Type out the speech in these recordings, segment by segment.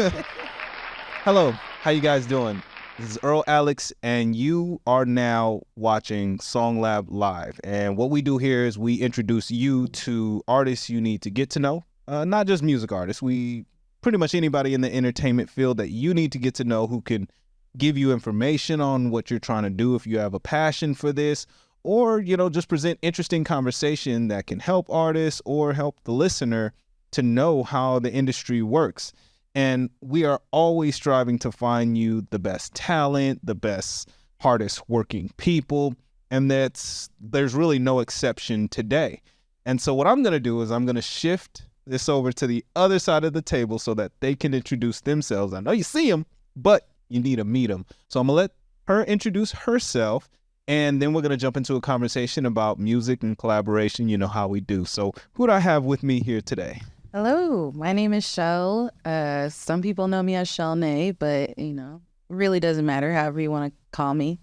Hello, how you guys doing? This is EarlAlex, and you are now watching SongLab Live. And what we do here is we introduce you to artists you need to get to know, not just music artists. We pretty much anybody in the entertainment field that you need to get to know who can give you information on what you're trying to do if you have a passion for this, or, just present interesting conversation that can help artists or help the listener to know how the industry works. And we are always striving to find you the best talent, the best, hardest working people. And there's really no exception today. And so what I'm going to do is I'm going to shift this over to the other side of the table so that they can introduce themselves. I know you see them, but you need to meet them. So I'm going to let her introduce herself, and then we're going to jump into a conversation about music and collaboration. You know how we do. So who do I have with me here today? Hello, my name is Chelle. Some people know me as Chelle, but really doesn't matter however you want to call me.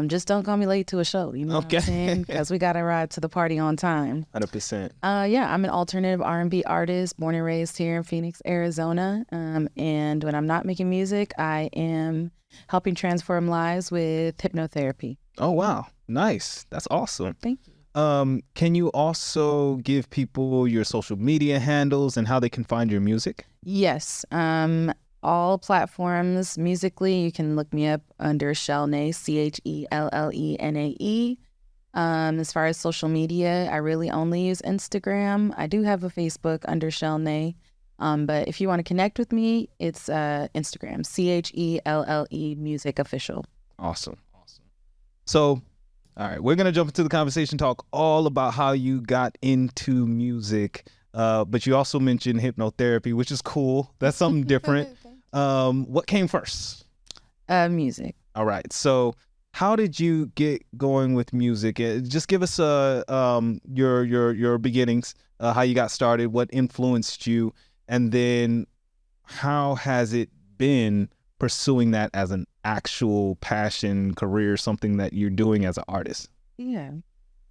Just don't call me late to a show, what I'm saying? Because we got to ride to the party on time. 100%. Yeah, I'm an alternative R&B artist, born and raised here in Phoenix, Arizona. And when I'm not making music, I am helping transform lives with hypnotherapy. Oh, wow. Nice. That's awesome. Thank you. Can you also give people your social media handles and how they can find your music? Yes. All platforms musically, you can look me up under Chelle, Chellenae. As far as social media, I really only use Instagram. I do have a Facebook under Chelle. But if you want to connect with me, it's Instagram, Chelle Music Official. Awesome. So, all right, we're going to jump into the conversation, talk all about how you got into music. But you also mentioned hypnotherapy, which is cool. That's something different. What came first? Music. All right. So how did you get going with music? Just give us your beginnings, how you got started, what influenced you, and then how has it been pursuing that as an actual passion, career, something that you're doing as an artist? Yeah.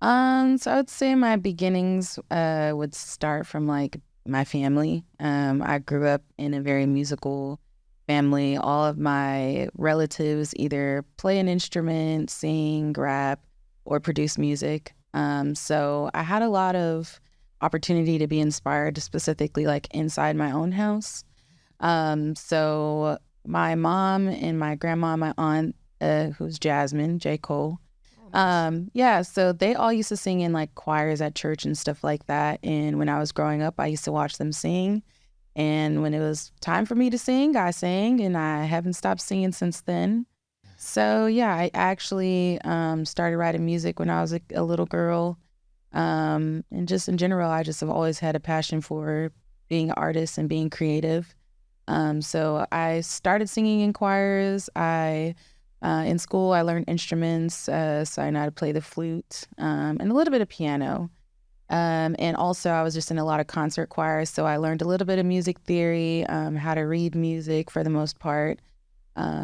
So I would say my beginnings would start from like my family. I grew up in a very musical family. All of my relatives either play an instrument, sing, rap, or produce music. So I had a lot of opportunity to be inspired, specifically like inside my own house. So my mom and my grandma, my aunt, who's Jasmine, J. Cole. So they all used to sing in like choirs at church and stuff like that. And when I was growing up, I used to watch them sing. And when it was time for me to sing, I sang, and I haven't stopped singing since then. So yeah, I actually started writing music when I was a little girl. And just in general, I just have always had a passion for being an artist and being creative. So I started singing in choirs. In school, I learned instruments, so I know how to play the flute and a little bit of piano. And also, I was just in a lot of concert choirs, so I learned a little bit of music theory, how to read music for the most part.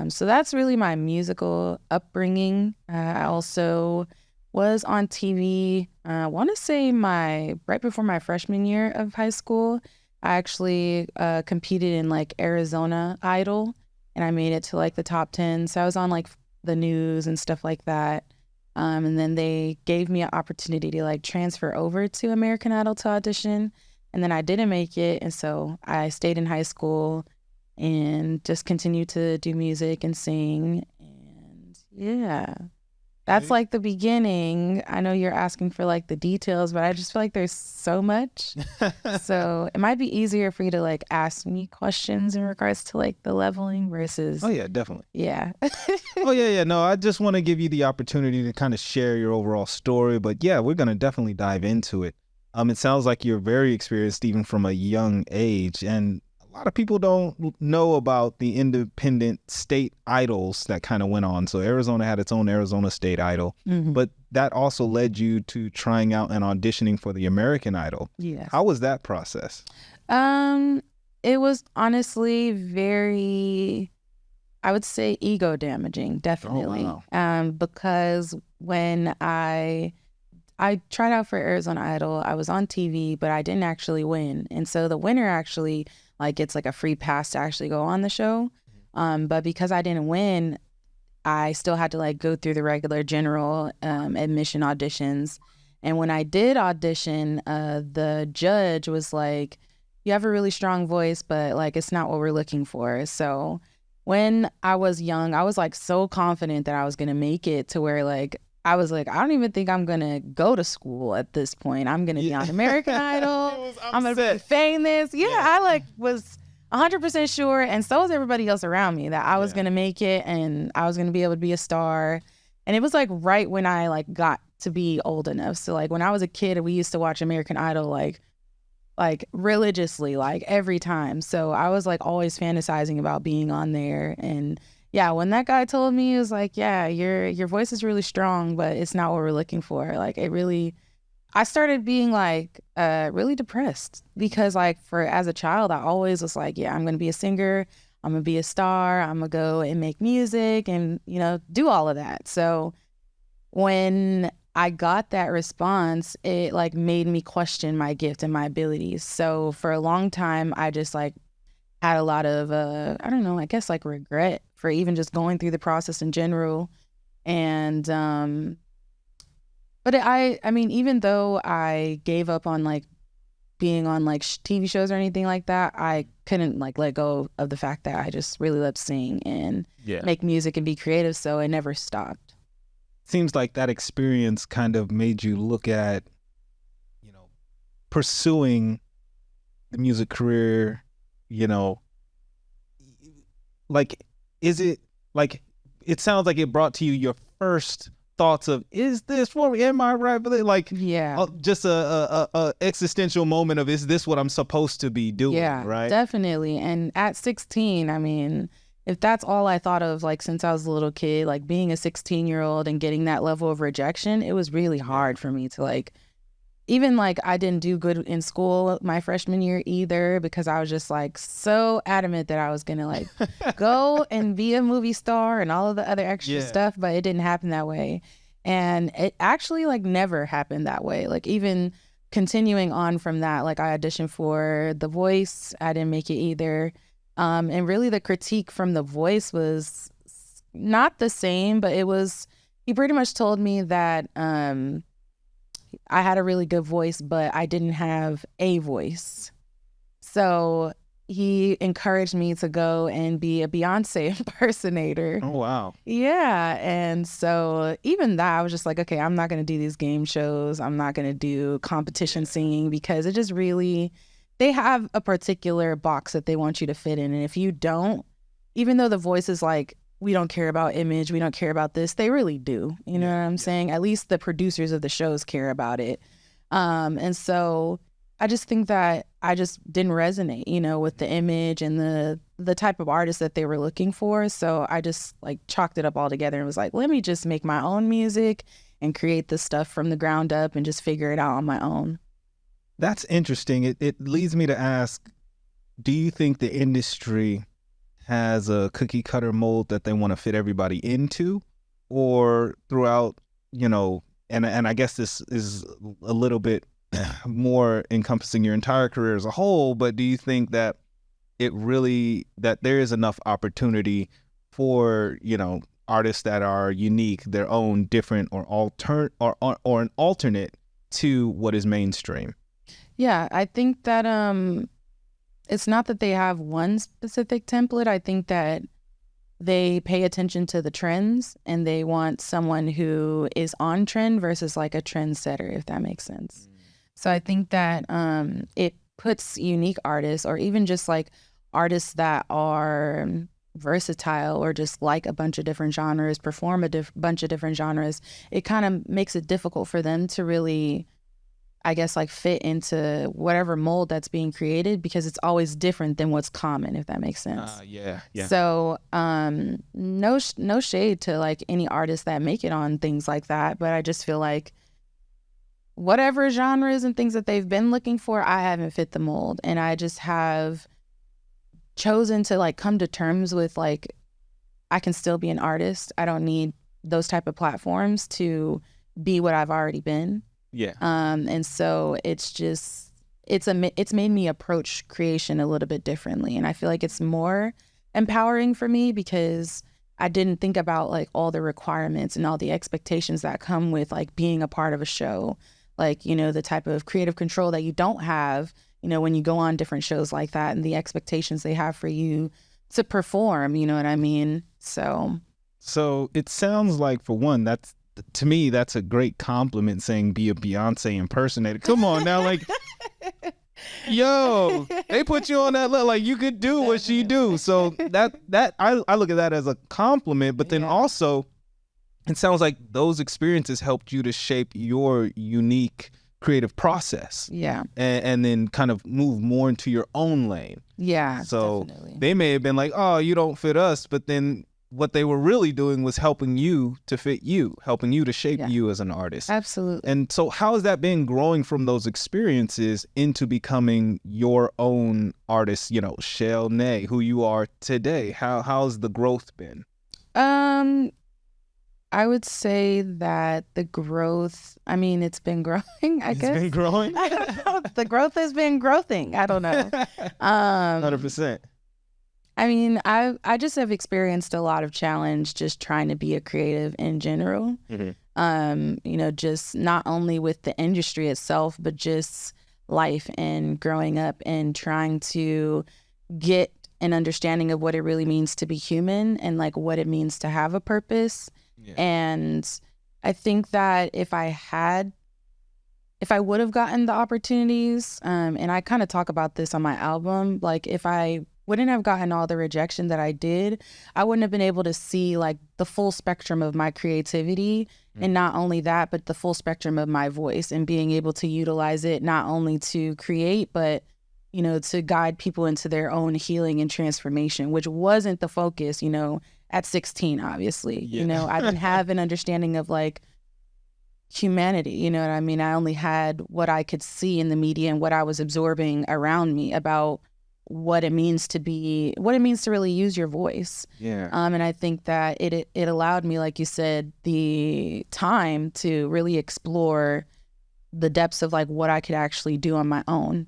So that's really my musical upbringing. I also was on TV, I want to say right before my freshman year of high school. I actually competed in like Arizona Idol, and I made it to like the top 10. So I was on like the news and stuff like that. And then they gave me an opportunity to like transfer over to American Idol to audition. And then I didn't make it. And so I stayed in high school and just continued to do music and sing. And yeah. That's like the beginning. I know you're asking for like the details, but I just feel like there's so much. So it might be easier for you to like ask me questions in regards to like the leveling versus. Oh yeah, definitely. Yeah. Oh yeah. No, I just want to give you the opportunity to kind of share your overall story, but yeah, we're going to definitely dive into it. It sounds like you're very experienced even from a young age, and a lot of people don't know about the independent state idols that kind of went on. So Arizona had its own Arizona State Idol, but that also led you to trying out and auditioning for the American Idol. Yes. How was that process? It was honestly very, I would say, ego damaging, definitely. Oh, wow. Because when I tried out for Arizona Idol, I was on TV, but I didn't actually win. And so the winner actually like it's like a free pass to actually go on the show. But because I didn't win, I still had to like go through the regular general admission auditions. And when I did audition, the judge was like, you have a really strong voice, but like it's not what we're looking for. So when I was young, I was like so confident that I was going to make it to where like I was like, I don't even think I'm going to go to school at this point. I'm going to be on American Idol. I'm going to be famous. Yeah, I like was 100% sure, and so was everybody else around me, that I was going to make it and I was going to be able to be a star. And it was like right when I like got to be old enough. So like when I was a kid, we used to watch American Idol like religiously, like every time. So I was like always fantasizing about being on there. And yeah, when that guy told me, he was like, yeah, your voice is really strong, but it's not what we're looking for. Like it really, I started being like really depressed because like as a child, I always was like, yeah, I'm going to be a singer. I'm going to be a star. I'm going to go and make music and, you know, do all of that. So when I got that response, it like made me question my gift and my abilities. So for a long time, I just like had a lot of, I don't know, I guess like regret for even just going through the process in general. And, but I mean, even though I gave up on like being on like TV shows or anything like that, I couldn't like let go of the fact that I just really loved sing and make music and be creative. So it never stopped. Seems like that experience kind of made you look at, you know, pursuing the music career, you know, like, is it like, it sounds like it brought to you your first thoughts of, is this for me? Am I right? But like, just a existential moment of, is this what I'm supposed to be doing? Right? Definitely. And at 16, I mean, if that's all I thought of, like since I was a little kid, like being a 16-year-old and getting that level of rejection, it was really hard for me to like, even like I didn't do good in school my freshman year either, because I was just like so adamant that I was gonna like go and be a movie star and all of the other extra stuff, but it didn't happen that way. And it actually like never happened that way. Like even continuing on from that, like I auditioned for The Voice, I didn't make it either. And really the critique from The Voice was not the same, but it was, he pretty much told me that I had a really good voice, but I didn't have a voice. So he encouraged me to go and be a Beyonce impersonator. Oh, wow. Yeah. And so even that, I was just like, okay, I'm not going to do these game shows. I'm not going to do competition singing, because it just really, they have a particular box that they want you to fit in. And if you don't, even though The Voice is like, we don't care about image, we don't care about this, they really do. You know what I'm saying? At least the producers of the shows care about it. And so I just think that I just didn't resonate, you know, with the image and the type of artist that they were looking for. So I just like chalked it up all together and was like, let me just make my own music and create this stuff from the ground up and just figure it out on my own. That's interesting. It leads me to ask, do you think the industry has a cookie cutter mold that they want to fit everybody into, or throughout, you know, and I guess this is a little bit more encompassing your entire career as a whole, but do you think that that there is enough opportunity for, you know, artists that are unique, their own different or an alternate to what is mainstream? Yeah, I think that it's not that they have one specific template. I think that they pay attention to the trends and they want someone who is on trend versus like a trendsetter, if that makes sense. So I think that it puts unique artists, or even just like artists that are versatile or just like a bunch of different genres, perform a bunch of different genres, it kind of makes it difficult for them to really, I guess, like fit into whatever mold that's being created, because it's always different than what's common, if that makes sense. Yeah. So no shade to like any artists that make it on things like that, but I just feel like whatever genres and things that they've been looking for, I haven't fit the mold. And I just have chosen to like come to terms with like, I can still be an artist. I don't need those type of platforms to be what I've already been. Yeah. And so it's it's made me approach creation a little bit differently. And I feel like it's more empowering for me because I didn't think about like all the requirements and all the expectations that come with like being a part of a show. Like, you know, the type of creative control that you don't have, you know, when you go on different shows like that, and the expectations they have for you to perform, you know what I mean? So it sounds like, for one, to me, that's a great compliment, saying be a Beyonce impersonator. Come on now, like, yo, they put you on that level, like you could do what she do. So I look at that as a compliment, but then also it sounds like those experiences helped you to shape your unique creative process. Yeah. And then kind of move more into your own lane. Yeah. So definitely. they may have been like, oh, you don't fit us, but then what they were really doing was helping you to fit you, helping you to shape you as an artist. Absolutely. And so how has that been, growing from those experiences into becoming your own artist, you know, Chelle, who you are today? How's the growth been? I would say that the growth, I mean, it's been growing, I guess. It's been growing? I don't know. The growth has been growing. I don't know. 100%. I mean, I just have experienced a lot of challenge just trying to be a creative in general. Mm-hmm. You know, just not only with the industry itself, but just life and growing up and trying to get an understanding of what it really means to be human and like what it means to have a purpose. Yeah. And I think that if I would have gotten the opportunities, and I kind of talk about this on my album, like if I wouldn't have gotten all the rejection that I did, I wouldn't have been able to see like the full spectrum of my creativity. And not only that, but the full spectrum of my voice and being able to utilize it not only to create, but, you know, to guide people into their own healing and transformation, which wasn't the focus, you know, at 16, obviously. You know, I didn't have an understanding of like humanity, you know what I mean? I only had what I could see in the media and what I was absorbing around me about what it means to really use your voice. Yeah. And I think that it allowed me, like you said, the time to really explore the depths of like what I could actually do on my own.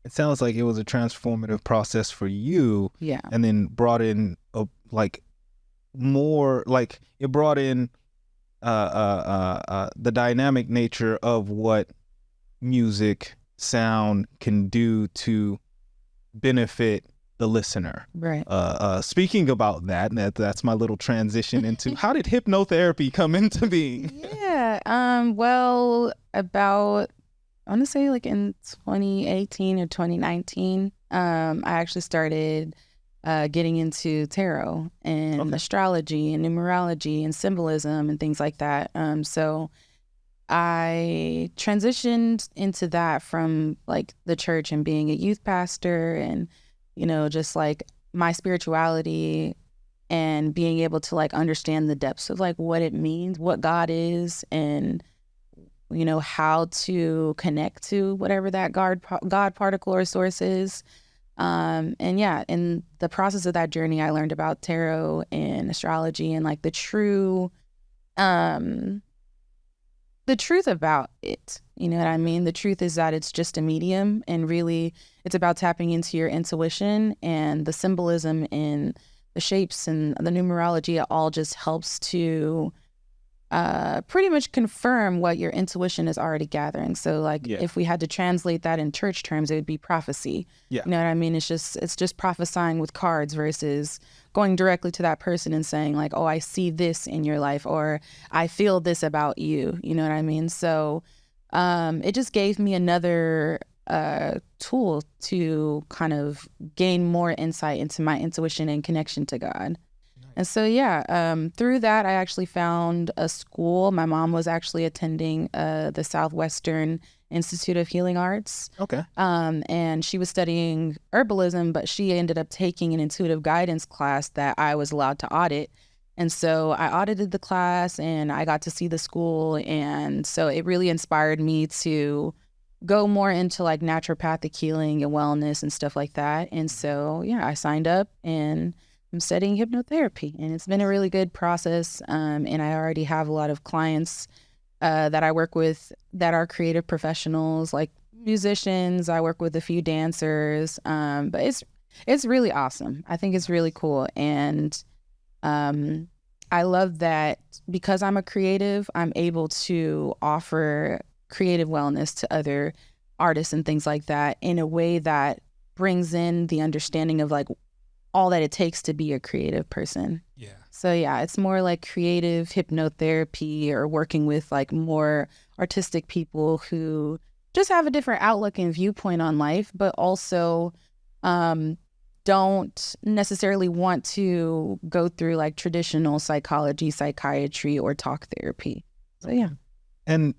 It sounds like it was a transformative process for you. Yeah. And then brought in it brought in the dynamic nature of what music sound can do to benefit the listener. Right. Speaking about that's my little transition into how did hypnotherapy come into being? Yeah. Well, about, I want to say like in 2018 or 2019, I actually started getting into tarot and astrology and numerology and symbolism and things like that. So I transitioned into that from like the church and being a youth pastor and, you know, just like my spirituality and being able to like understand the depths of like what it means, what God is, and, you know, how to connect to whatever that God particle or source is. And yeah, in the process of that journey, I learned about tarot and astrology and like the truth about it. You know what I mean? The truth is that it's just a medium, and really it's about tapping into your intuition, and the symbolism and the shapes and the numerology. It all just helps to pretty much confirm what your intuition is already gathering. So like if we had to translate that in church terms, it would be prophecy. Yeah. You know what I mean? It's just prophesying with cards versus going directly to that person and saying like, oh, I see this in your life, or I feel this about you. You know what I mean? So it just gave me another tool to kind of gain more insight into my intuition and connection to God. And so, through that, I actually found a school. My mom was actually attending the Southwestern Institute of Healing Arts. Okay. And she was studying herbalism, but she ended up taking an intuitive guidance class that I was allowed to audit. And so I audited the class and I got to see the school. And so it really inspired me to go more into like naturopathic healing and wellness and stuff like that. And so, I signed up and I'm studying hypnotherapy, and it's been a really good process. And I already have a lot of clients that I work with that are creative professionals, like musicians. I work with a few dancers. But it's really awesome. I think it's really cool. And I love that because I'm a creative, I'm able to offer creative wellness to other artists and things like that in a way that brings in the understanding of like all that it takes to be a creative person. Yeah. So yeah, it's more like creative hypnotherapy or working with like more artistic people who just have a different outlook and viewpoint on life, but also don't necessarily want to go through like traditional psychology, psychiatry, or talk therapy. So yeah. And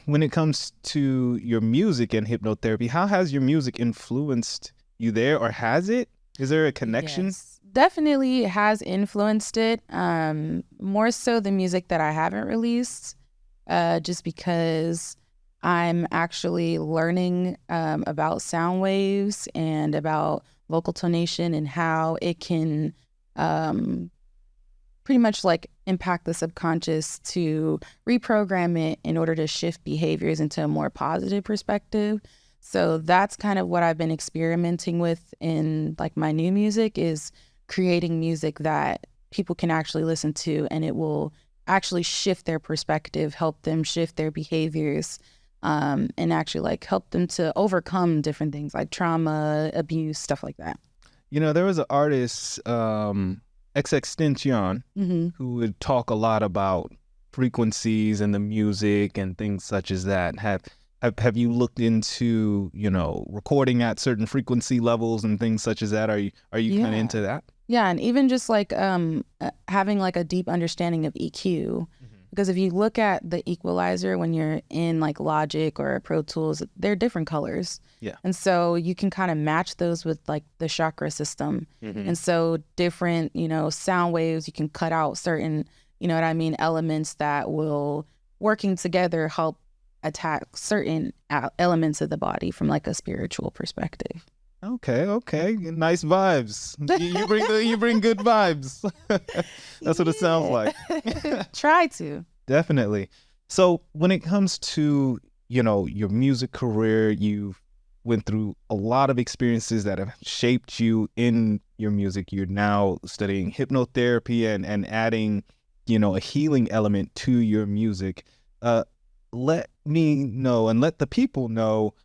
when it comes to your music and hypnotherapy, how has your music influenced you there, or has it? Is there a connection? Yes, definitely has influenced it. More so the music that I haven't released, just because I'm actually learning about sound waves and about vocal tonation and how it can pretty much like impact the subconscious to reprogram it in order to shift behaviors into a more positive perspective. So that's kind of what I've been experimenting with in like my new music, is creating music that people can actually listen to, and it will actually shift their perspective, help them shift their behaviors, and actually like help them to overcome different things like trauma, abuse, stuff like that. You know, there was an artist, XXXTentacion, who would talk a lot about frequencies and the music and things such as that. Have you looked into, you know, recording at certain frequency levels and things such as that? Are you kind of into that? Yeah, and even just like having like a deep understanding of EQ. Because if you look at the equalizer when you're in like Logic or Pro Tools, they're different colors. Yeah. And so you can kind of match those with like the chakra system. And so different, you know, sound waves, you can cut out certain, you know what I mean, elements that will, working together, help attack certain elements of the body from like a spiritual perspective. Okay. Nice vibes. You bring good vibes. That's what it sounds like. Try to. Definitely. So when it comes to, you know, your music career, you've went through a lot of experiences that have shaped you in your music. You're now studying hypnotherapy and adding, you know, a healing element to your music. Let me know and let the people know,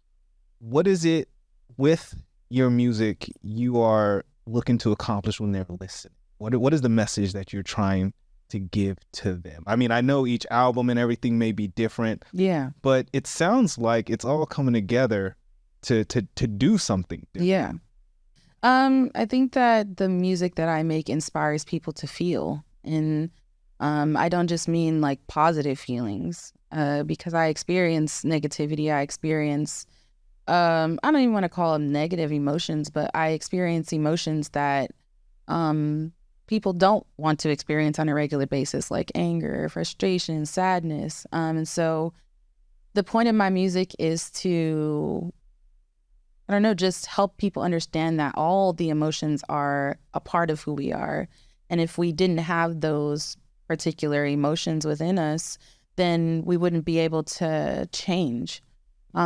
what is it with your music you are looking to accomplish when they're listening? What is the message that you're trying to give to them? I mean, I know each album and everything may be different. Yeah. But it sounds like it's all coming together to do something different. Yeah. I think that the music that I make inspires people to feel. And I don't just mean like positive feelings, because I experience negativity. I experience I don't even want to call them negative emotions, but I experience emotions that people don't want to experience on a regular basis, like anger, frustration, sadness. And so the point of my music is to, I don't know, just help people understand that all the emotions are a part of who we are. And if we didn't have those particular emotions within us, then we wouldn't be able to change.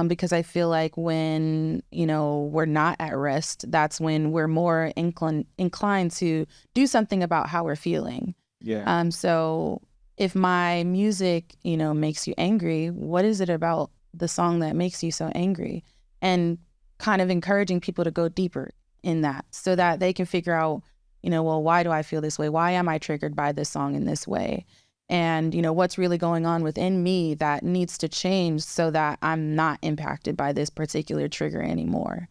Because I feel like when, you know, we're not at rest, that's when we're more inclined to do something about how we're feeling. Yeah. So if my music, you know, makes you angry, what is it about the song that makes you so angry? And kind of encouraging people to go deeper in that so that they can figure out, you know, well, why do I feel this way? Why am I triggered by this song in this way? And, you know, what's really going on within me that needs to change so that I'm not impacted by this particular trigger anymore.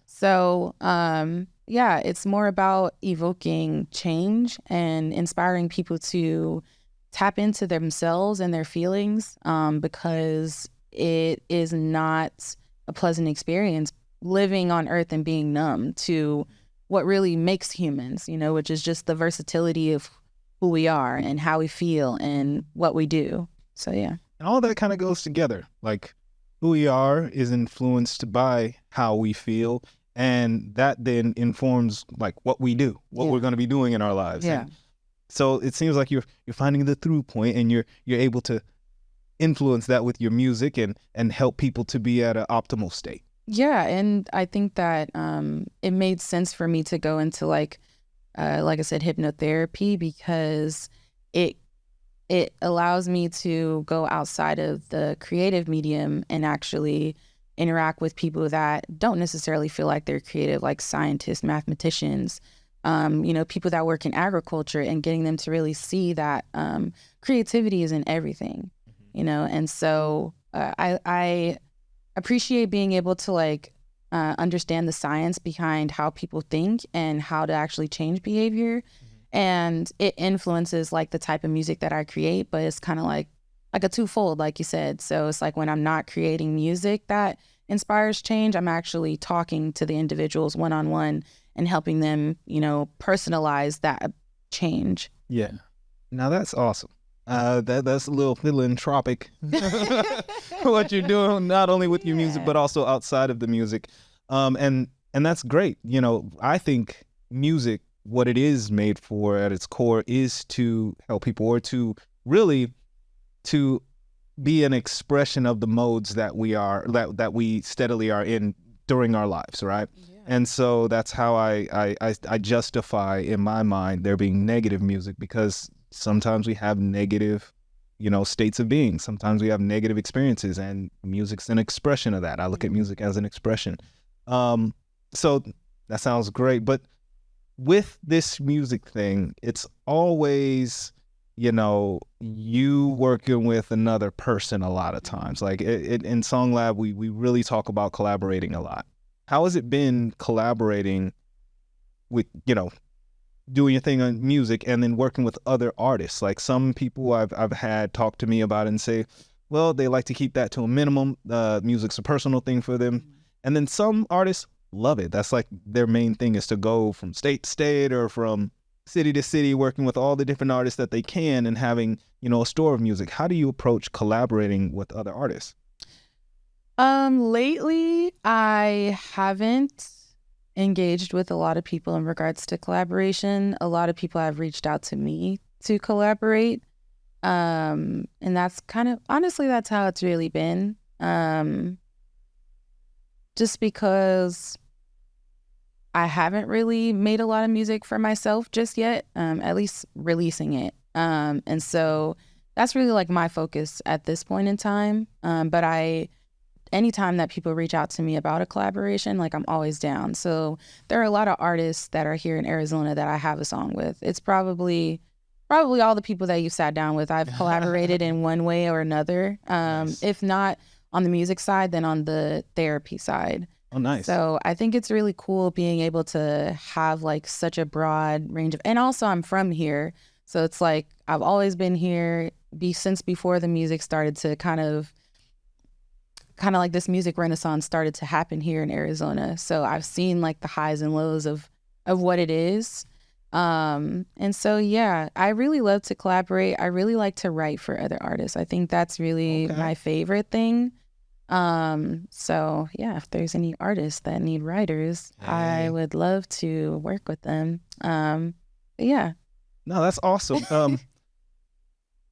So, yeah, it's more about evoking change and inspiring people to tap into themselves and their feelings, because it is not a pleasant experience living on Earth and being numb to what really makes humans, you know, which is just the versatility of who we are and how we feel and what we do. So yeah. And all that kind of goes together. Like, who we are is influenced by how we feel, and that then informs like what we do, what we're going to be doing in our lives. Yeah. And so it seems like you're finding the through point, and you're able to influence that with your music and help people to be at an optimal state. Yeah, and I think that it made sense for me to go into like I said, hypnotherapy, because it it allows me to go outside of the creative medium and actually interact with people that don't necessarily feel like they're creative, like scientists, mathematicians, people that work in agriculture, and getting them to really see that creativity is in everything, And so I appreciate being able to understand the science behind how people think and how to actually change behavior. And it influences like the type of music that I create, but it's kind of like a twofold, like you said. So it's like when I'm not creating music that inspires change, I'm actually talking to the individuals one-on-one and helping them, personalize that change. Yeah. Now that's awesome. That's a little philanthropic what you're doing, not only with your music but also outside of the music, and that's great. I think music, what it is made for at its core, is to help people, or to really to be an expression of the modes that we steadily are in during our lives, right? Yeah. And so that's how I justify in my mind there being negative music, because sometimes we have negative, states of being. Sometimes we have negative experiences, and music's an expression of that. I look at music as an expression. So that sounds great. But with this music thing, it's always, you working with another person a lot of times. Like in SongLab, we really talk about collaborating a lot. How has it been collaborating with, doing your thing on music and then working with other artists? Like some people I've had talk to me about it and say, well, they like to keep that to a minimum. Music's a personal thing for them. And then some artists love it. That's like their main thing, is to go from state to state or from city to city, working with all the different artists that they can and having, a store of music. How do you approach collaborating with other artists? Lately, I haven't engaged with a lot of people in regards to collaboration. A lot of people have reached out to me to collaborate. And that's honestly, that's how it's really been. Just because I haven't really made a lot of music for myself just yet, at least releasing it. And so that's really like my focus at this point in time. But anytime that people reach out to me about a collaboration, like I'm always down. So there are a lot of artists that are here in Arizona that I have a song with. It's probably all the people that you sat down with, I've collaborated in one way or another. Nice. If not on the music side, then on the therapy side. Oh, nice. So I think it's really cool being able to have like such a broad range of, and also I'm from here. So it's like, I've always been here since before the music started to kind of like this music renaissance started to happen here in Arizona. So I've seen like the highs and lows of what it is. And so, yeah, I really love to collaborate. I really like to write for other artists. I think that's really my favorite thing. So yeah, if there's any artists that need writers, I would love to work with them. Yeah. No, that's awesome.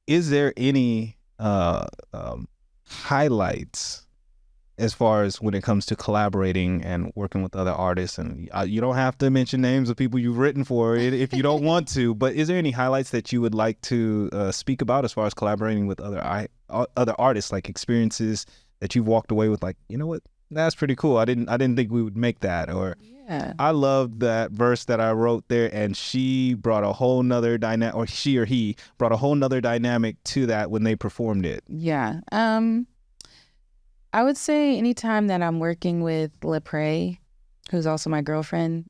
Is there any highlights as far as when it comes to collaborating and working with other artists? And you don't have to mention names of people you've written for if you don't want to, but is there any highlights that you would like to speak about as far as collaborating with other artists, like experiences that you've walked away with, like, you know what, that's pretty cool. I didn't think we would make that. Or I loved that verse that I wrote there, and she brought a whole nother dynamic, or she or he brought a whole nother dynamic to that when they performed it. Yeah. I would say anytime that I'm working with Lepre, who's also my girlfriend,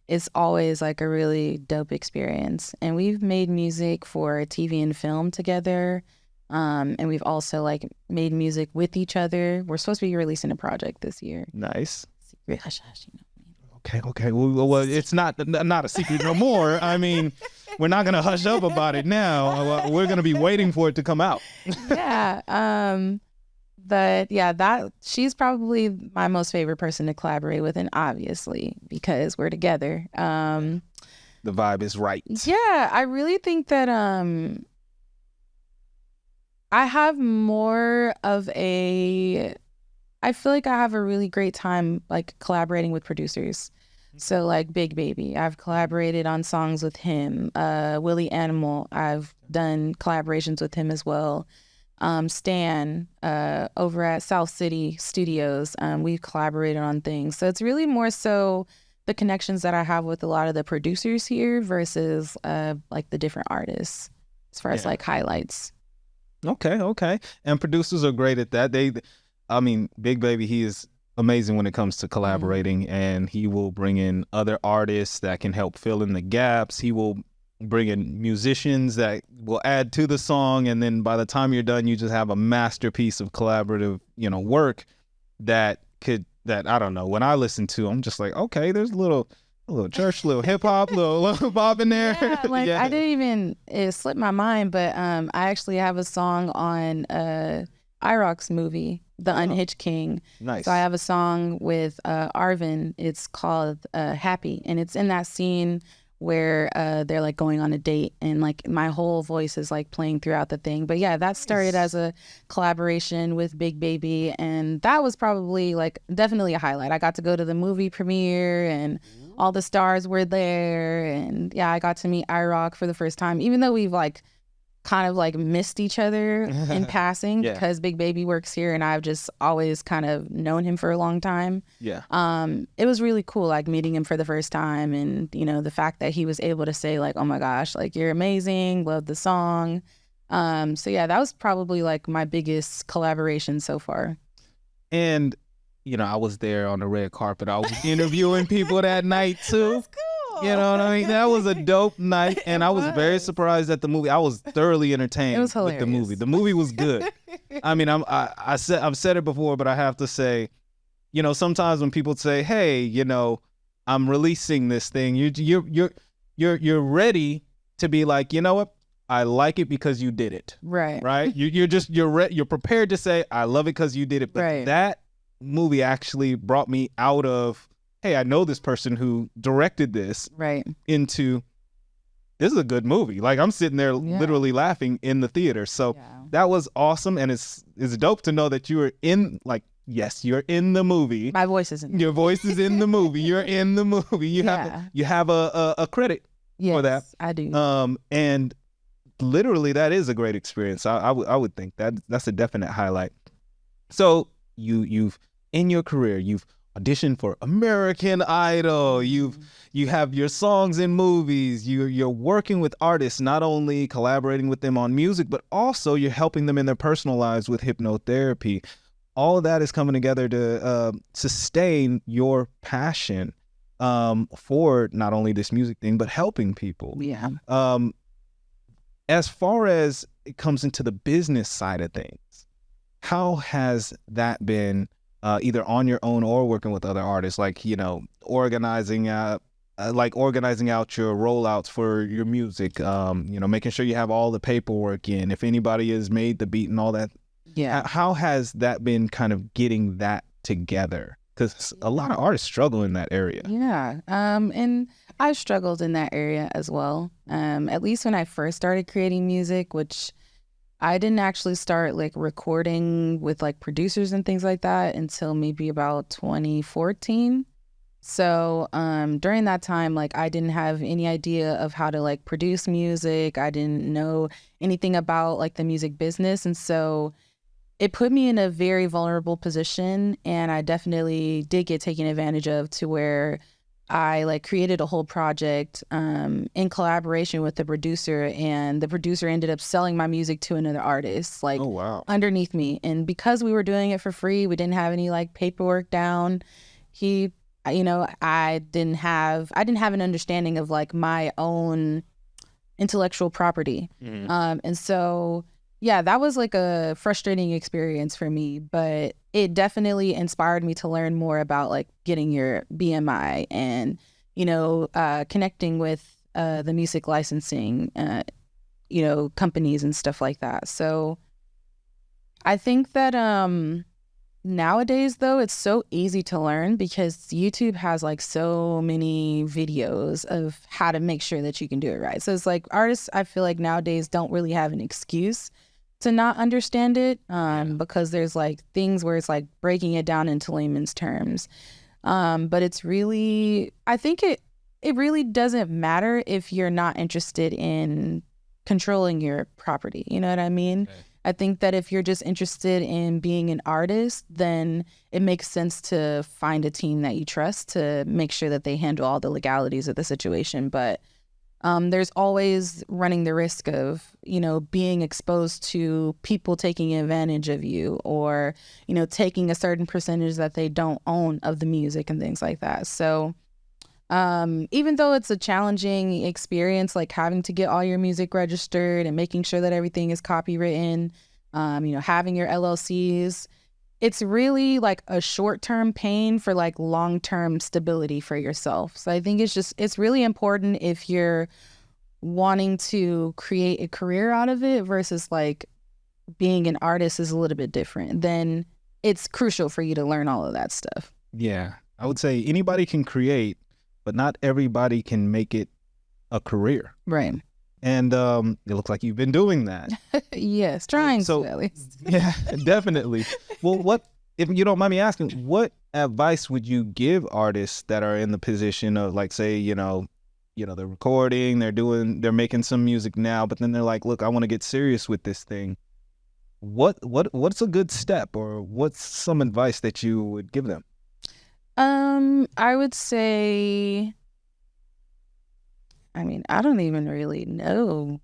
it's always like a really dope experience. And we've made music for TV and film together. And we've also like made music with each other. We're supposed to be releasing a project this year. Nice. Secret hush hush, Okay. Well, it's not a secret no more. I mean, we're not gonna hush up about it now. We're gonna be waiting for it to come out. Yeah. But yeah, she's probably my most favorite person to collaborate with, and obviously because we're together. The vibe is right. Yeah, I really think that I have more of a I feel like I have a really great time like collaborating with producers. So like Big Baby, I've collaborated on songs with him. Willie Animal, I've done collaborations with him as well. Stan, over at South City Studios, we've collaborated on things. So it's really more so the connections that I have with a lot of the producers here versus like the different artists as far as like highlights. Okay. And producers are great at that. I mean, Big Baby, he is amazing when it comes to collaborating, and he will bring in other artists that can help fill in the gaps. He will bring in musicians that will add to the song, and then by the time you're done, you just have a masterpiece of collaborative, work that I don't know. When I listen to, I'm just like, okay, there's a little church, little hip hop, little bop in there. Yeah, like I didn't even, it slipped my mind, but I actually have a song on IROC's movie, The Unhitched King. Nice. So I have a song with Arvin. It's called Happy, and it's in that scene where they're like going on a date, and like my whole voice is like playing throughout the thing. But yeah, that started as a collaboration with Big Baby, and that was probably like definitely a highlight. I got to go to the movie premiere, and all the stars were there, and yeah, I got to meet IROC for the first time, even though we've like kind of like missed each other in passing because Big Baby works here and I've just always kind of known him for a long time. Yeah. It was really cool like meeting him for the first time, and the fact that he was able to say like, oh my gosh, like you're amazing, love the song. So yeah, that was probably like my biggest collaboration so far. And I was there on the red carpet. I was interviewing people that night too. That's cool. You know what I mean? That was a dope night, and I was very surprised at the movie. I was thoroughly entertained with the movie. The movie was good. I mean, I've said it before, but I have to say, sometimes when people say, "Hey, I'm releasing this thing," you're ready to be like, you know what? I like it because you did it. Right. Right. You're prepared to say, I love it because you did it. But that movie actually brought me out of, hey, I know this person who directed this, into, this is a good movie. Like I'm sitting there literally laughing in the theater. So that was awesome. And it's dope to know that you were in, like, yes, you're in the movie. My voice isn't. Your voice is in the movie. You're in the movie. You have a credit for that. I do. And literally that is a great experience. I would think that's a definite highlight. So you've in your career, you've auditioned for American Idol. You have your songs in movies. You're working with artists, not only collaborating with them on music, but also you're helping them in their personal lives with hypnotherapy. All of that is coming together to sustain your passion for not only this music thing, but helping people. Yeah. As far as it comes into the business side of things, how has that been? Either on your own or working with other artists, like, organizing out your rollouts for your music, making sure you have all the paperwork in, if anybody has made the beat and all that. Yeah. How has that been kind of getting that together? Because a lot of artists struggle in that area. Yeah. And I've struggled in that area as well. At least when I first started creating music, which I didn't actually start like recording with like producers and things like that until maybe about 2014. So during that time, like I didn't have any idea of how to like produce music. I didn't know anything about like the music business. And so it put me in a very vulnerable position, and I definitely did get taken advantage of, to where I like created a whole project in collaboration with the producer, and the producer ended up selling my music to another artist, like underneath me. And because we were doing it for free, we didn't have any like paperwork down. I didn't have an understanding of like my own intellectual property. And so, yeah, that was like a frustrating experience for me, but it definitely inspired me to learn more about like getting your BMI and, connecting with the music licensing, companies and stuff like that. So I think that nowadays, though, it's so easy to learn because YouTube has like so many videos of how to make sure that you can do it right. So it's like artists, I feel like nowadays don't really have an excuse to not understand it, because there's like things where it's like breaking it down into layman's terms. But it's really, I think it really doesn't matter if you're not interested in controlling your property. You know what I mean? Okay. I think that if you're just interested in being an artist, then it makes sense to find a team that you trust to make sure that they handle all the legalities of the situation. But there's always running the risk of, you know, being exposed to people taking advantage of you, or, you know, taking a certain percentage that they don't own of the music and things like that. So even though it's a challenging experience, like having to get all your music registered and making sure that everything is copywritten, you know, having your LLCs, it's really like a short-term pain for like long-term stability for yourself. So I think it's really important if you're wanting to create a career out of it versus like being an artist is a little bit different. Then it's crucial for you to learn all of that stuff. Yeah, I would say anybody can create, but not everybody can make it a career. Right. And it looks like you've been doing that. Yes, trying to at least. Yeah, definitely. Well, what, if you don't mind me asking, what advice would you give artists that are in the position of, like, say, you know, they're recording, they're making some music now, but then they're like, look, I want to get serious with this thing. What's a good step, or what's some advice that you would give them? I would say, I mean, I don't even really know.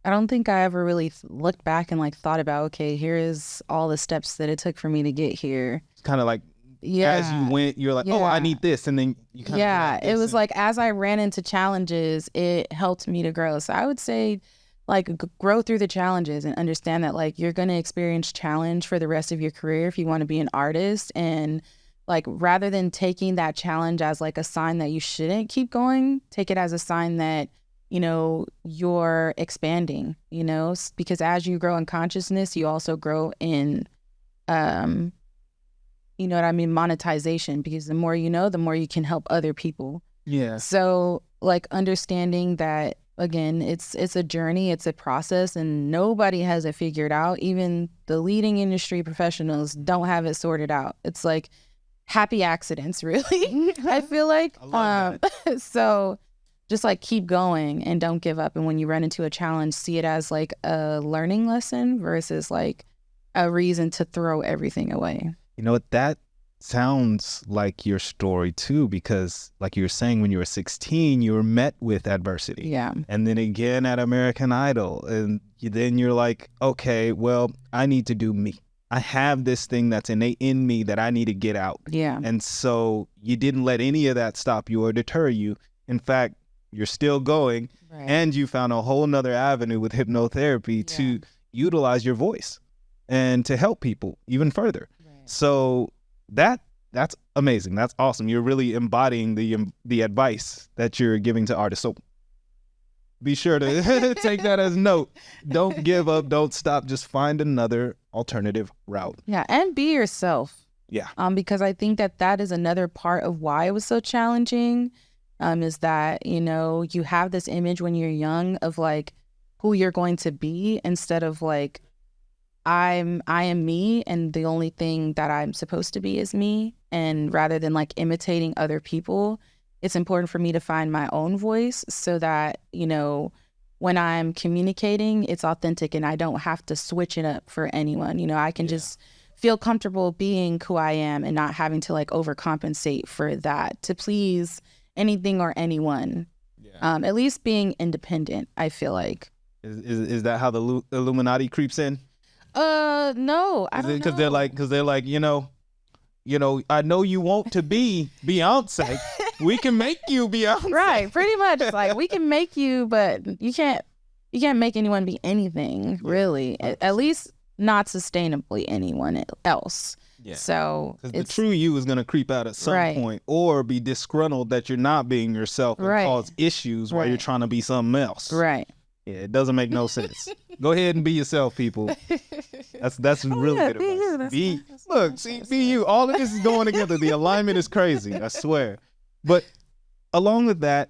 I don't think I ever really looked back and like thought about, okay, here is all the steps that it took for me to get here. It's kind of like, as you went, you're like, oh, I need this. And then you kind of it was like, as I ran into challenges, it helped me to grow. So I would say, like, grow through the challenges and understand that, like, you're going to experience challenge for the rest of your career if you want to be an artist. And like, rather than taking that challenge as like a sign that you shouldn't keep going, take it as a sign that, you know, you're expanding, you know, because as you grow in consciousness, you also grow in, you know what I mean, monetization, because the more you know, the more you can help other people. Yeah. So like understanding that, again, it's a journey, it's a process, and nobody has it figured out. Even the leading industry professionals don't have it sorted out. It's like happy accidents, really. I feel like. So just like keep going and don't give up. And when you run into a challenge, see it as like a learning lesson versus like a reason to throw everything away. You know what, that sounds like your story too, because like you were saying, when you were 16, you were met with adversity. Yeah. And then again at American Idol. And then you're like, okay, well, I need to do me. I have this thing that's innate in me that I need to get out. Yeah. And so you didn't let any of that stop you or deter you. In fact, you're still going, and you found a whole nother avenue with hypnotherapy to utilize your voice and to help people even further. Right. So that's amazing. That's awesome. You're really embodying the advice that you're giving to artists. So be sure to take that as note. Don't give up. Don't stop. Just find another alternative route. Yeah, and be yourself. Yeah. Because I think that is another part of why it was so challenging. Is that, you know, you have this image when you're young of like who you're going to be, instead of like I am me, and the only thing that I'm supposed to be is me. And rather than like imitating other people, it's important for me to find my own voice so that, you know, when I'm communicating, it's authentic and I don't have to switch it up for anyone. You know, I can just feel comfortable being who I am and not having to like overcompensate for that to please anything or anyone. At least being independent, I feel like. Is that how the Illuminati creeps in? No, I don't know. Because they're like, you know, I know you want to be Beyonce. We can make you Beyonce. Right, pretty much. Like, we can make you, but you can't make anyone be anything, really. At least not sustainably anyone else. Yeah. So the true you is going to creep out at some point, or be disgruntled that you're not being yourself and cause issues while you're trying to be something else. Right. Yeah, it doesn't make no sense. Go ahead and be yourself, people. That's really good advice. Be you. All of this is going together. The alignment is crazy, I swear. But along with that,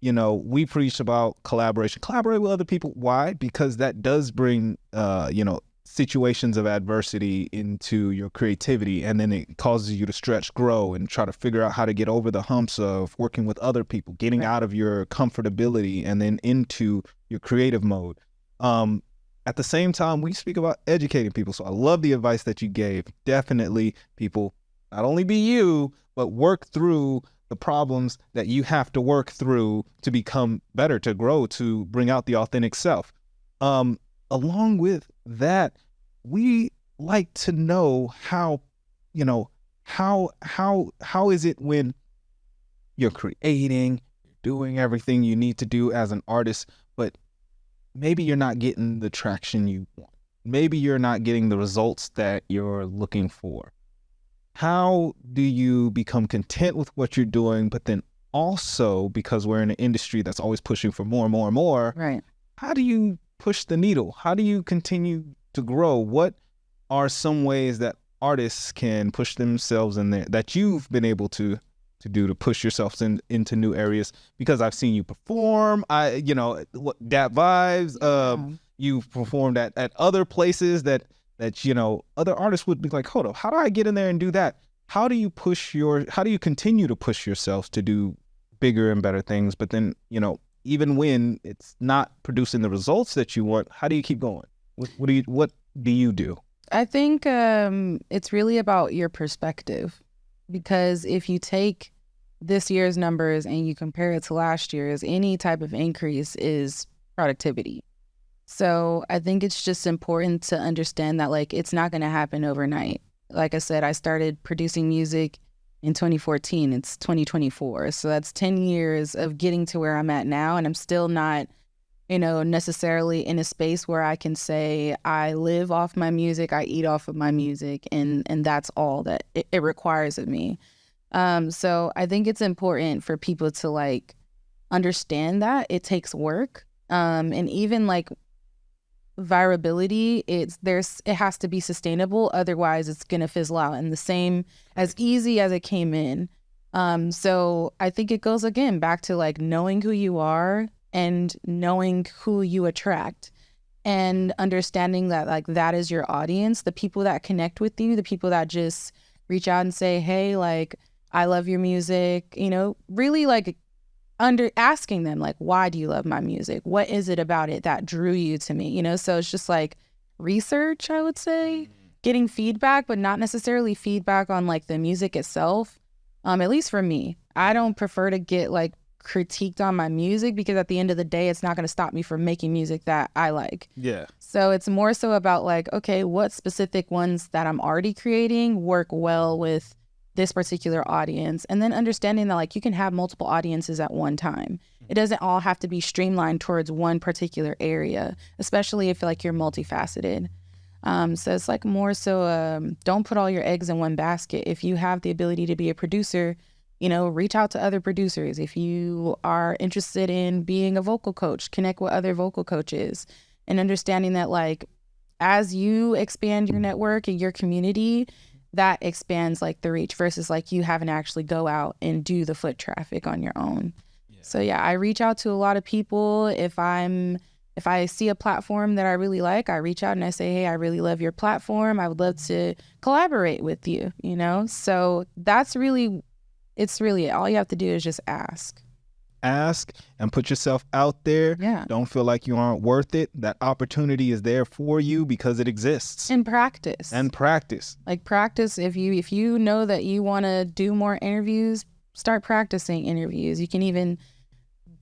we preach about collaboration. Collaborate with other people. Why? Because that does bring, situations of adversity into your creativity, and then it causes you to stretch, grow, and try to figure out how to get over the humps of working with other people, getting out of your comfortability and then into your creative mode. At the same time, we speak about educating people. So I love the advice that you gave. Definitely, people, not only be you, but work through the problems that you have to work through to become better, to grow, to bring out the authentic self. Along with that, we like to know how is it when you're creating, doing everything you need to do as an artist, but maybe you're not getting the traction you want. Maybe you're not getting the results that you're looking for. How do you become content with what you're doing, but then also, because we're in an industry that's always pushing for more and more and more, right? How do you push the needle? How do you continue to grow? What are some ways that artists can push themselves in there that you've been able to do to push yourselves into new areas? Because I've seen you perform, Dat Vibes, you've performed at other places that other artists would be like, hold up, how do I get in there and do that? How do you continue to push yourself to do bigger and better things? But then, even when it's not producing the results that you want, how do you keep going? What do you do? I think it's really about your perspective, because if you take this year's numbers and you compare it to last year's, any type of increase is productivity. So I think it's just important to understand that, like, it's not going to happen overnight. Like I said, I started producing music in 2014. It's 2024. So that's 10 years of getting to where I'm at now. And I'm still not, necessarily in a space where I can say I live off my music, I eat off of my music, and that's all that it requires of me. So I think it's important for people to understand that it takes work. And even virability, it has to be sustainable. Otherwise it's going to fizzle out, and the same as easy as it came in. So I think it goes again back to knowing who you are and knowing who you attract, and understanding that that is your audience, the people that connect with you, the people that just reach out and say, hey, I love your music, really asking them why do you love my music? What is it about it that drew you to me? So it's just research, I would say, getting feedback, but not necessarily feedback on the music itself. At least for me, I don't prefer to get critiqued on my music, because at the end of the day, it's not going to stop me from making music that I like. Yeah. So it's more so about okay, what specific ones that I'm already creating work well with this particular audience, and then understanding that you can have multiple audiences at one time. It doesn't all have to be streamlined towards one particular area, especially if you're multifaceted. So it's more so don't put all your eggs in one basket. If you have the ability to be a producer, reach out to other producers. If you are interested in being a vocal coach, connect with other vocal coaches, and understanding that as you expand your network and your community, that expands the reach versus you having to actually go out and do the foot traffic on your own. Yeah. So yeah, I reach out to a lot of people. If I see a platform that I really like, I reach out and I say, hey, I really love your platform. I would love to collaborate with you, So it's really all you have to do is just ask. Ask and put yourself out there. Yeah. Don't feel like you aren't worth it. That opportunity is there for you because it exists. And practice. Practice. If you know that you want to do more interviews, start practicing interviews. You can even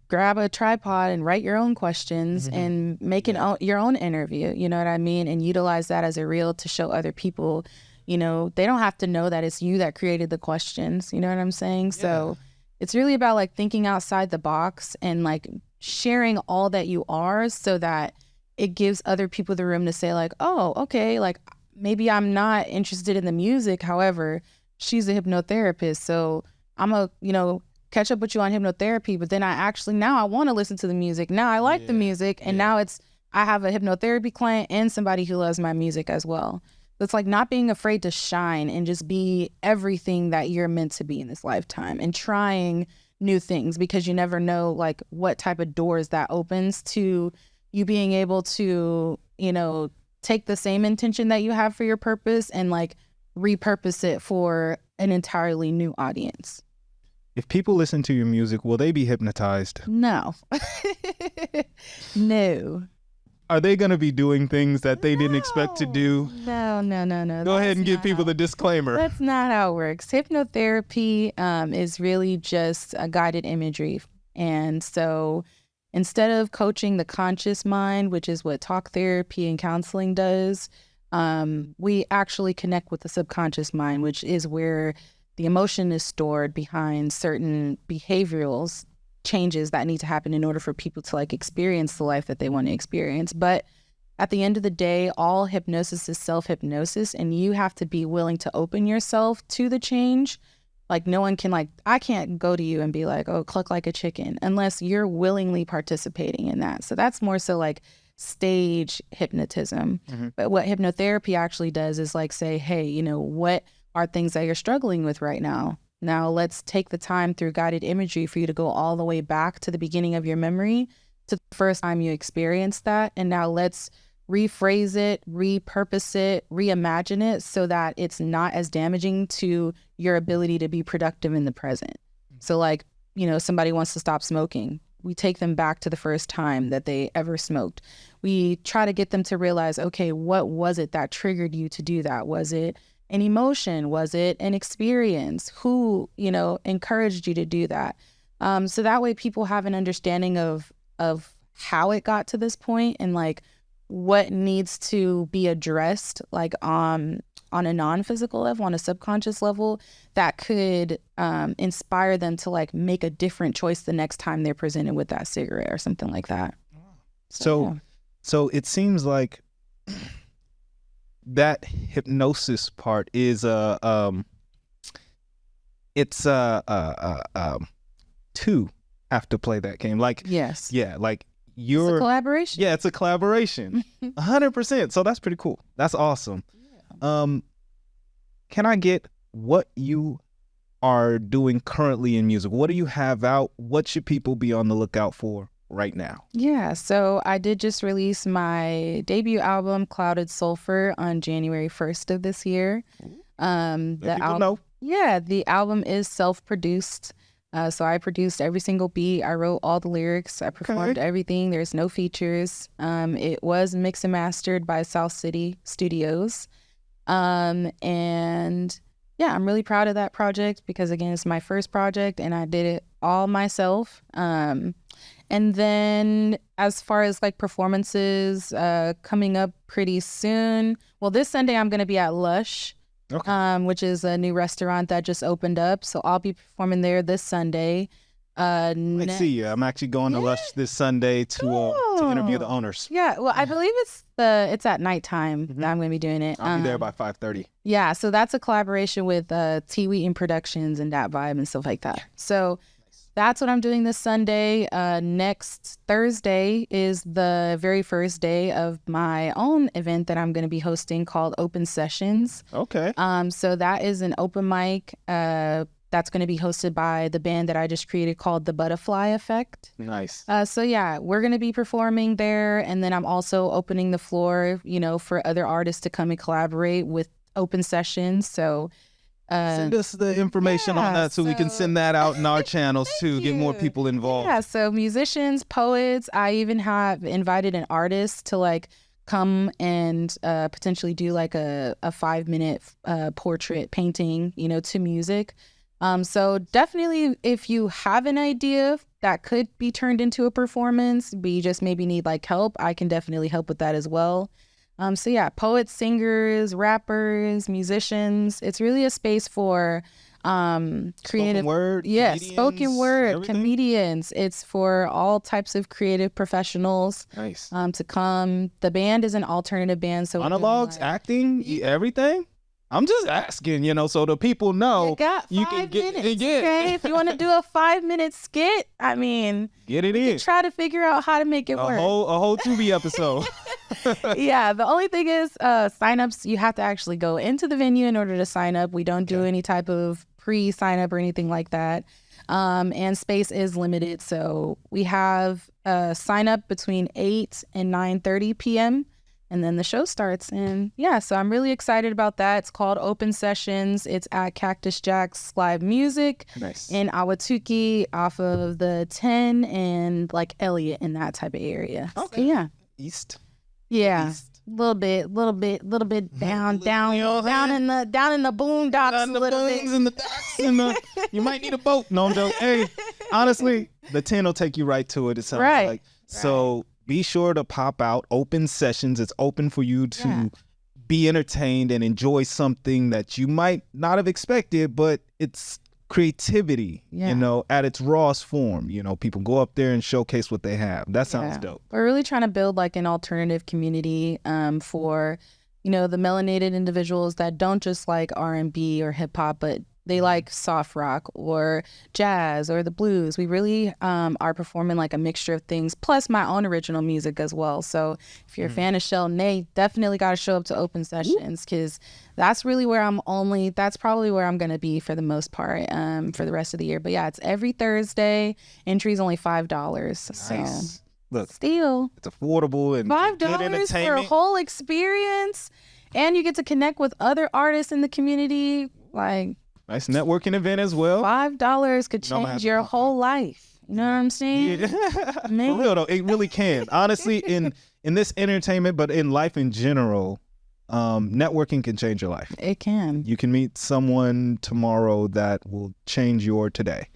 grab a tripod and write your own questions and make your own interview. You know what I mean? And utilize that as a reel to show other people. They don't have to know that it's you that created the questions. You know what I'm saying? Yeah. So it's really about thinking outside the box and sharing all that you are, so that it gives other people the room to say oh, okay, maybe I'm not interested in the music. However, she's a hypnotherapist, so I'm catch up with you on hypnotherapy. But then now I want to listen to the music. Now I like the music, and now I have a hypnotherapy client and somebody who loves my music as well. It's not being afraid to shine and just be everything that you're meant to be in this lifetime, and trying new things, because you never know like what type of doors that opens to you being able to, you know, take the same intention that you have for your purpose and like repurpose it for an entirely new audience. If people listen to your music, will they be hypnotized? No. No. Are they going to be doing things that they didn't expect to do? No. Go ahead and give people the disclaimer. That's not how it works. Hypnotherapy is really just a guided imagery. And so instead of coaching the conscious mind, which is what talk therapy and counseling does, we actually connect with the subconscious mind, which is where the emotion is stored behind certain behavioral changes that need to happen in order for people to like experience the life that they want to experience. But at the end of the day, all hypnosis is self-hypnosis, and you have to be willing to open yourself to the change. Like no one can I can't go to you and be like, oh, cluck like a chicken, unless you're willingly participating in that. So that's more so like stage hypnotism. Mm-hmm. But what hypnotherapy actually does is like say, hey, you know, what are things that you're struggling with right now? Now let's take the time through guided imagery for you to go all the way back to the beginning of your memory, to the first time you experienced that. And now let's rephrase it, repurpose it, reimagine it so that it's not as damaging to your ability to be productive in the present. So like, you know, somebody wants to stop smoking. We take them back to the first time that they ever smoked. We try to get them to realize, okay, what was it that triggered you to do that? Was it an emotion? Was it an experience? Who, you know, encouraged you to do that? So that way people have an understanding of how it got to this point and like what needs to be addressed, like on a non-physical level, on a subconscious level, that could inspire them to like make a different choice the next time they're presented with that cigarette or something like that. So it seems like that hypnosis part is two have to play that game. Like yes, yeah, like it's a collaboration. Yeah, it's a collaboration. 100%. So that's pretty cool. That's awesome. Yeah. Can I get what you are doing currently in music? What do you have out? What should people be on the lookout for right now? Yeah, so I did just release my debut album, Clouded Sulfur, on January 1st of this year. Let people know. Yeah, the album is self-produced. So I produced every single beat. I wrote all the lyrics. I performed everything. There's no features. It was mixed and mastered by South City Studios. And yeah, I'm really proud of that project because, again, it's my first project and I did it all myself. And then as far as like performances coming up pretty soon, well, this Sunday I'm going to be at Lush. Okay. Which is a new restaurant that just opened up. So I'll be performing there this Sunday. I see you. I'm actually going to Lush this Sunday to interview the owners. Yeah, well, I believe it's at nighttime that I'm going to be doing it. I'll be there by 5:30. Yeah, so that's a collaboration with T Wheaton Productions and Dat Vibe and stuff like that. So that's what I'm doing this Sunday. Next Thursday is the very first day of my own event that I'm going to be hosting called Open Sessions. Okay. So that is an open mic that's going to be hosted by the band that I just created called The Butterfly Effect. Nice. So yeah, we're going to be performing there. And then I'm also opening the floor, you know, for other artists to come and collaborate with Open Sessions. So send us the information on that so we can send that out in our channels too, get more people involved. Yeah, so musicians, poets, I even have invited an artist to like come and potentially do like a 5-minute portrait painting, you know, to music. So definitely if you have an idea that could be turned into a performance, but you just maybe need like help, I can definitely help with that as well. So yeah, poets, singers, rappers, musicians. It's really a space for creative spoken word, spoken word, everything? comedians. It's for all types of creative professionals. Nice. To come. The band is an alternative band, so monologues, acting, everything. I'm just asking, you know, so the people know you got 5 can get minutes, okay? If you want to do a 5-minute skit, I mean, get it in. Try to figure out how to make it work. A whole Tubi episode. Yeah, the only thing is signups, you have to actually go into the venue in order to sign up. We don't do any type of pre-sign up or anything like that. And space is limited. So we have sign up between 8 and 9:30 p.m. and then the show starts. And yeah, so I'm really excited about that. It's called Open Sessions. It's at Cactus Jack's Live Music in Ahwatukee off of the 10 and like Elliott in that type of area. Okay. So, yeah. East. Yeah. East. Little bit down in the boondocks a little bit. In the docks and you might need a boat. No, I'm joking. Hey, honestly, the 10 will take you right to it. It sounds like. So be sure to pop out Open Sessions. It's open for you to be entertained and enjoy something that you might not have expected, but it's creativity, at its rawest form. People go up there and showcase what they have. That sounds dope. We're really trying to build like an alternative community for, the melanated individuals that don't just like R&B or hip hop, but they like soft rock or jazz or the blues. We really are performing like a mixture of things, plus my own original music as well. So if you're a fan of Chelle, definitely got to show up to Open Sessions, because that's really where that's probably where I'm going to be for the most part for the rest of the year. But yeah, it's every Thursday. Entry's only $5. Nice. So look, still, it's affordable and $5 for a whole experience. And you get to connect with other artists in the community. Like, nice networking event as well. $5 could change your whole life. You know what I'm saying? Yeah. For real though, it really can. Honestly, in this entertainment, but in life in general, networking can change your life. It can. You can meet someone tomorrow that will change your today.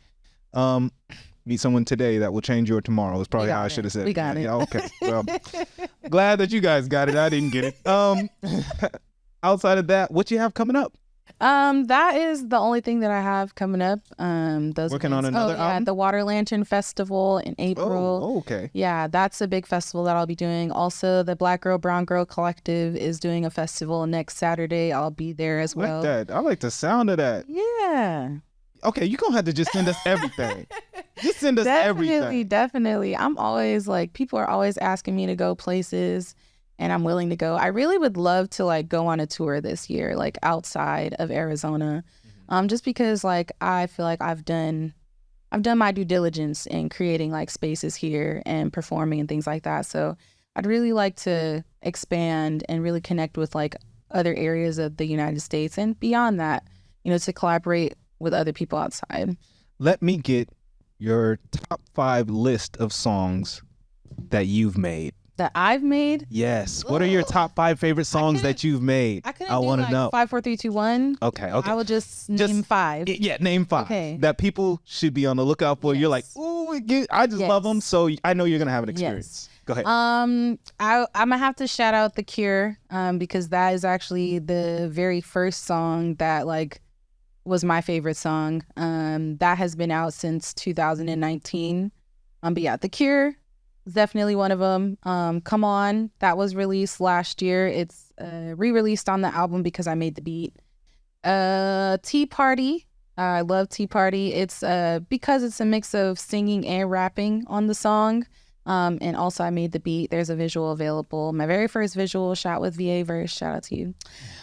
Meet someone today that will change your tomorrow is probably how I should have said it. We got it. Yeah, okay. Well, glad that you guys got it. I didn't get it. Outside of that, what you have coming up? That is the only thing that I have coming up. Working on another album? The Water Lantern Festival in April. Oh, okay. Yeah, that's a big festival that I'll be doing. Also, the Black Girl, Brown Girl Collective is doing a festival next Saturday. I'll be there as well. I like the sound of that. Yeah. Okay, you're going to have to just send us everything. Just send us everything. Definitely. I'm always like, people are always asking me to go places, and I'm willing to go. I really would love to like go on a tour this year, like outside of Arizona, just because like I feel like I've done my due diligence in creating like spaces here and performing and things like that. So I'd really like to expand and really connect with like other areas of the United States and beyond that, to collaborate with other people outside. Let me get your top 5 list of songs that you've made. That I've made? Yes. What are your top 5 favorite songs that you've made? I want to know. 5, 4, 3, 2, 1. Okay. I will just name 5. Yeah, name 5. Okay. That people should be on the lookout for. Yes. You're like, ooh, I just love them. So I know you're gonna have an experience. Yes. Go ahead. I'm gonna have to shout out The Cure, because that is actually the very first song that like was my favorite song. That has been out since 2019. But yeah, The Cure is definitely one of them. Come On, that was released last year. It's re-released on the album because I made the beat. Tea Party, I love Tea Party. It's because it's a mix of singing and rapping on the song. And also I made the beat. There's a visual available. My very first visual shot with VA verse. Shout out to you.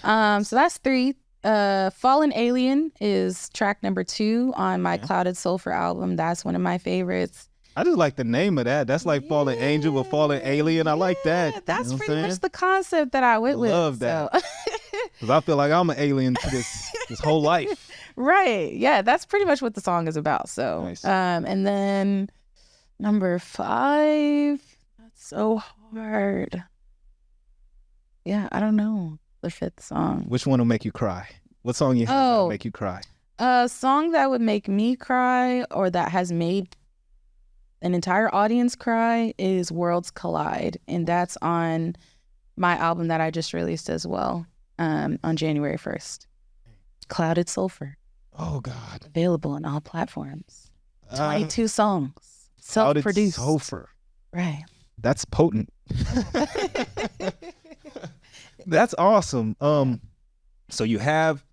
So that's 3. Fallen Alien is track number 2 on my Clouded Sulfur album. That's one of my favorites. I just like the name of that. That's like Fallen Angel with Fallen Alien. I like that. That's pretty much the concept that I went with. Love that. Because I feel like I'm an alien to this whole life. Right. Yeah, that's pretty much what the song is about. So, nice. And then number 5, that's so hard. Yeah, I don't know. The 5th song. Which one will make you cry? What song you have that will make you cry? A song that would make me cry, or that has made an entire audience cry, is Worlds Collide. And that's on my album that I just released as well, on January 1st. Clouded Sulfur. Oh, God. Available on all platforms. 22 songs. Self-produced. Clouded Sulfur. Right. That's potent. That's awesome. So you have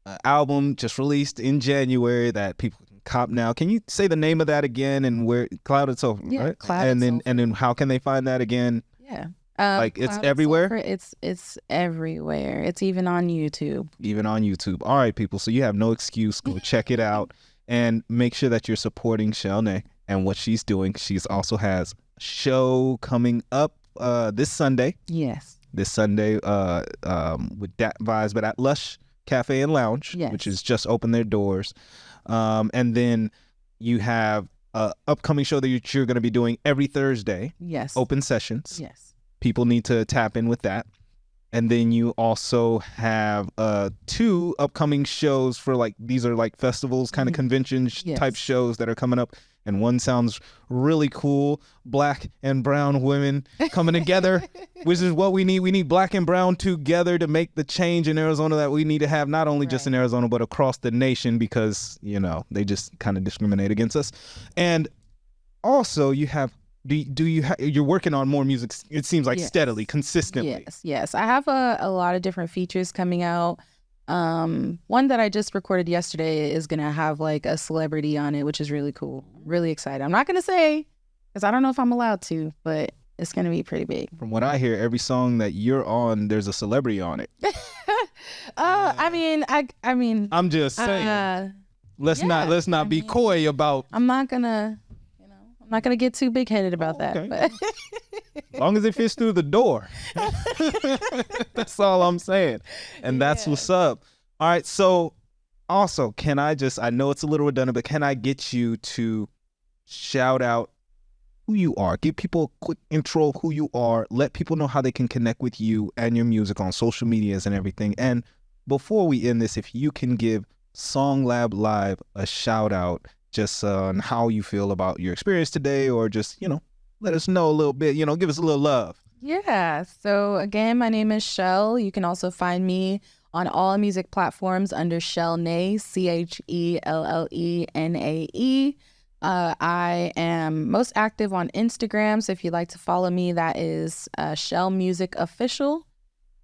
an album just released in January that people can cop now. Can you say the name of that again and where? Clouded Sulfur, yeah, right? Clouded Sulfur. And then how can they find that again? Yeah. Like it's everywhere? Sulfur, it's everywhere. It's even on YouTube. Even on YouTube. All right, people. So you have no excuse. Go check it out. And make sure that you're supporting Chelle and what she's doing. She's also has a show coming up this Sunday. Yes. This Sunday with Dat Vibes, but at Lush Cafe and Lounge, Yes. which has just opened their doors. And then you have an upcoming show that you're going to be doing every Thursday. Yes. Open Sessions. Yes. People need to tap in with that. And then you also have 2 upcoming shows for these are like festivals, kind of conventions type shows that are coming up. And one sounds really cool. Black and brown women coming together, which is what we need. We need black and brown together to make the change in Arizona that we need to have, not only just in Arizona, but across the nation, because, they just kind of discriminate against us. And also you have, you're working on more music, it seems like steadily, consistently. Yes. I have a lot of different features coming out. One that I just recorded yesterday is going to have a celebrity on it, which is really cool. Really excited. I'm not going to say, because I don't know if I'm allowed to, but it's going to be pretty big. From what I hear, every song that you're on, there's a celebrity on it. I mean, I'm just saying, let's not be coy about. I'm not gonna get too big headed about that. But as long as it fits through the door. That's all I'm saying. And that's what's up. All right. So also, I know it's a little redundant, but can I get you to shout out who you are? Give people a quick intro of who you are. Let people know how they can connect with you and your music on social medias and everything. And before we end this, if you can give SongLab Live a shout out just on how you feel about your experience today, or just, let us know a little bit, give us a little love. Yeah. So again, my name is Chelle. You can also find me on all music platforms under Chelle Nae, CHELLENAE. I am most active on Instagram. So if you'd like to follow me, that is Chelle Music Official.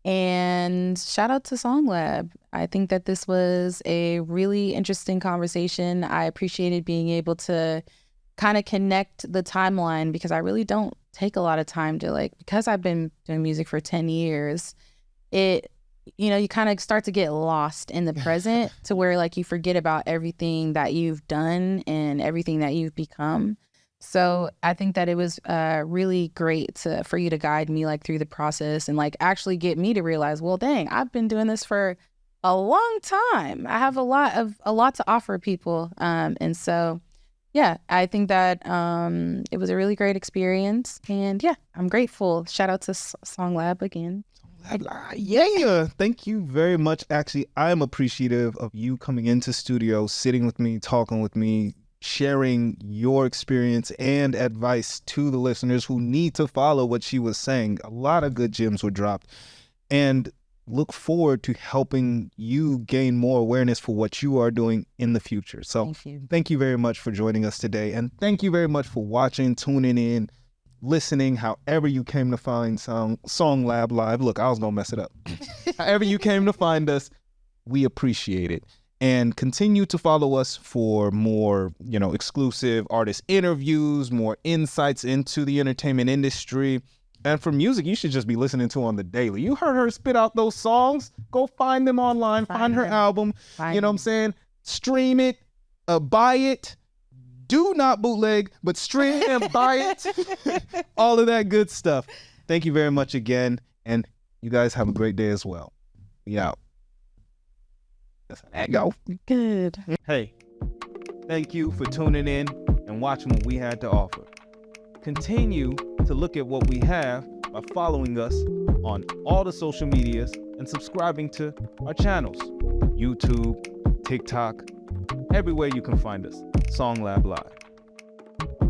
And shout out to SongLab. I think that this was a really interesting conversation. I appreciated being able to kind of connect the timeline, because I really don't take a lot of time to because I've been doing music for 10 years, you kind of start to get lost in the present to where you forget about everything that you've done and everything that you've become. So I think that it was really great for you to guide me through the process and actually get me to realize, well, dang, I've been doing this for a long time. I have a lot to offer people. And so, yeah, I think that it was a really great experience. And yeah, I'm grateful. Shout out to SongLab again. Yeah. Thank you very much. Actually, I'm appreciative of you coming into studio, sitting with me, talking with me, sharing your experience and advice to the listeners who need to follow what she was saying. A lot of good gems were dropped, and look forward to helping you gain more awareness for what you are doing in the future. So thank you very much for joining us today, and thank you very much for watching, tuning in, listening, however you came to find SongLab Live. Look, I was gonna mess it up. However you came to find us, we appreciate it. And continue to follow us for more, exclusive artist interviews, more insights into the entertainment industry. And for music, you should just be listening to on the daily. You heard her spit out those songs. Go find them online. Find her album. You know what I'm saying? Stream it. Buy it. Do not bootleg, but stream and buy it. All of that good stuff. Thank you very much again. And you guys have a great day as well. We out. There you go. Good. Hey, thank you for tuning in and watching what we had to offer. Continue to look at what we have by following us on all the social medias and subscribing to our channels. YouTube, TikTok, everywhere you can find us. SongLab Live.